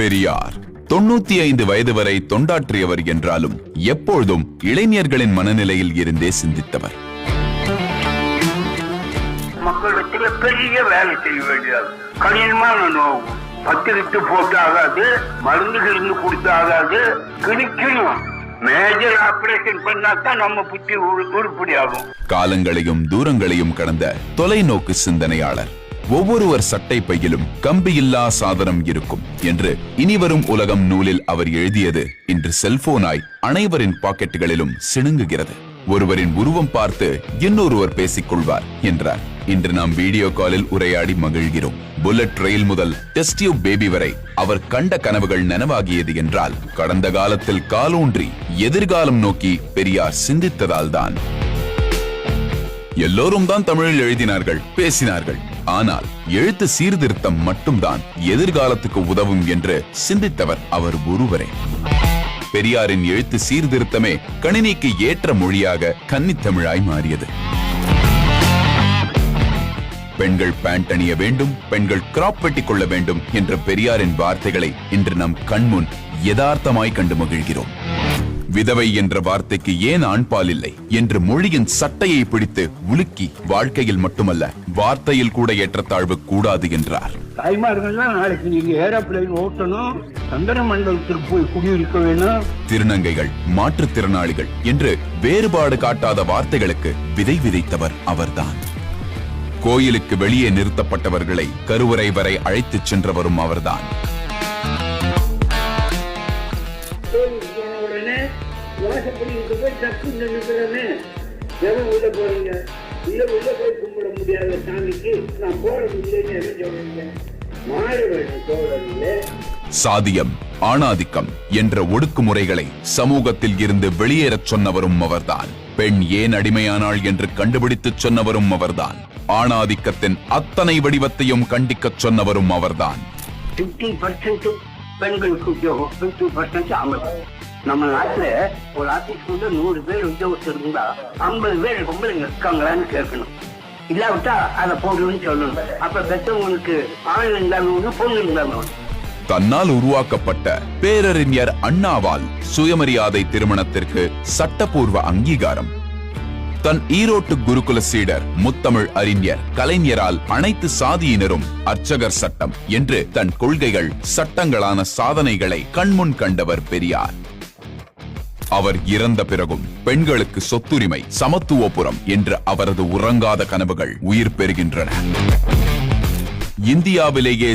பெரியார் 95 வயது வரை தொண்டாற்றியவர் என்றாலும் எப்பொழுதும் இளைஞர்களின் மனநிலையில் இருந்தே சிந்தித்தவர். மக்களிடத்துல பெரிய வேலை செய்ய வேண்டியது, கடினமான நோவு, பத்திரிட்டு போட்டு ஆகாது, மருந்துகள் கொடுத்து ஆகாது, கிணிக்கணும். மேஜர் ஆபரேஷன் பண்ணாதான் நம்ம புத்தி உருப்படி ஆகும். காலங்களையும் தூரங்களையும் கடந்த தொலைநோக்கு சிந்தனையாளர். ஒவ்வொருவர் சட்டை பையிலும் கம்பியில்லா சாதனம் இருக்கும் என்று இனிவரும் உலகம் நூலில் அவர் எழுதியது இன்று செல்போனாய் அனைவரின் பாக்கெட்டுகளிலும் சிணுங்குகிறது. ஒருவரின் உருவம் பார்த்து இன்னொருவர் பேசிக் கொள்வார் என்றார். இன்று நாம் வீடியோ காலில் உரையாடி மகிழ்கிறோம். புல்லட் ரயில் முதல் டெஸ்ட் டியூப் பேபி வரை அவர் கண்ட கனவுகள் நனவாகியது என்றால் கடந்த காலத்தில் காலூன்றி எதிர்காலம் நோக்கி பெரியார் சிந்தித்ததால் தான். எல்லோரும் தான் தமிழில் எழுதினார்கள், பேசினார்கள். ஆனால் எழுத்து சீர்திருத்தம் மட்டும்தான் எதிர்காலத்துக்கு உதவும் என்று சிந்தித்தவர் அவர் ஒருவரே. பெரியாரின் எழுத்து சீர்திருத்தமே கணினிக்கு ஏற்ற மொழியாக கன்னித்தமிழாய் மாறியது. பெண்கள் பேண்ட் அணிய வேண்டும், பெண்கள் கிராப் வெட்டிக் கொள்ள வேண்டும் என்ற பெரியாரின் வார்த்தைகளை இன்று நம் கண்முன் யதார்த்தமாய் கண்டு மகிழ்கிறோம். விதவை என்ற வார்த்தைக்கு ஏன் ஆண்பால் இல்லை என்று மொழியின் சட்டையை பிடித்து உலுக்கி வாழ்க்கையில் மட்டுமல்ல வார்த்தையில் கூட ஏற்றத்தாழ்வு கூடாது என்றார். தாய்மார்கள்லாம் நாளைக்கு நீங்க ஏரோப்ளைன் ஓட்டணும், சந்திர மண்டலத்திற்கு போய் குடியிருக்க வேணும். திருநங்கைகள், மாற்றுத்திறனாளிகள் என்று வேறுபாடு காட்டாத வார்த்தைகளுக்கு விதை விதைத்தவர் அவர்தான். கோயிலுக்கு வெளியே நிறுத்தப்பட்டவர்களை கருவறை வரை அழைத்துச் சென்றவரும் அவர்தான். சாதியம், ஆணாதிக்கம் என்ற ஒடுக்குமுறைகளை சமூகத்தில் இருந்து வெளியேறச் சொன்னவரும் அவர்தான். பெண் ஏன் அடிமையானாள் என்று கண்டுபிடித்து சொன்னவரும் அவர்தான். ஆணாதிக்கத்தின் அத்தனை வடிவத்தையும் கண்டிக்கச் சொன்னவரும் அவர்தான். 50% பெண்களுக்கு உத்தியோகம், 50% ஆண்கள். நம்ம நாட்டுல ஒரு ஆபீஸ்க்குள்ள 100 பேர் உத்தியோகத்தில் இருந்தா 50 பேர் பொம்பளைங்க இருக்காங்களான்னு கேட்கணும். இல்லாவிட்டா அதை போடுன்னு சொல்லணும். அப்ப பெற்றவங்களுக்கு ஆண் இருந்தாலும் பொண்ணு இருந்தாலும். தன்னால் உருவாக்கப்பட்ட பேரறிஞர் அண்ணாவால் சுயமரியாதை திருமணத்திற்கு சட்டப்பூர்வ அங்கீகாரம். தன் ஈரோட்டு குருகுல சீடர் முத்தமிழ் அறிஞர் கலைஞரால் அனைத்து சாதியினரும் அர்ச்சகர் சட்டம் என்று தன் கொள்கைகள் சட்டங்களான சாதனைகளை கண்முன் கண்டவர் பெரியார். அவர் இறந்த பிறகும் பெண்களுக்கு சொத்துரிமை, சமத்துவபுரம் என்ற அவரது உறங்காத கனவுகள் உயிர் பெறுகின்றன. இந்தியாவிலேயே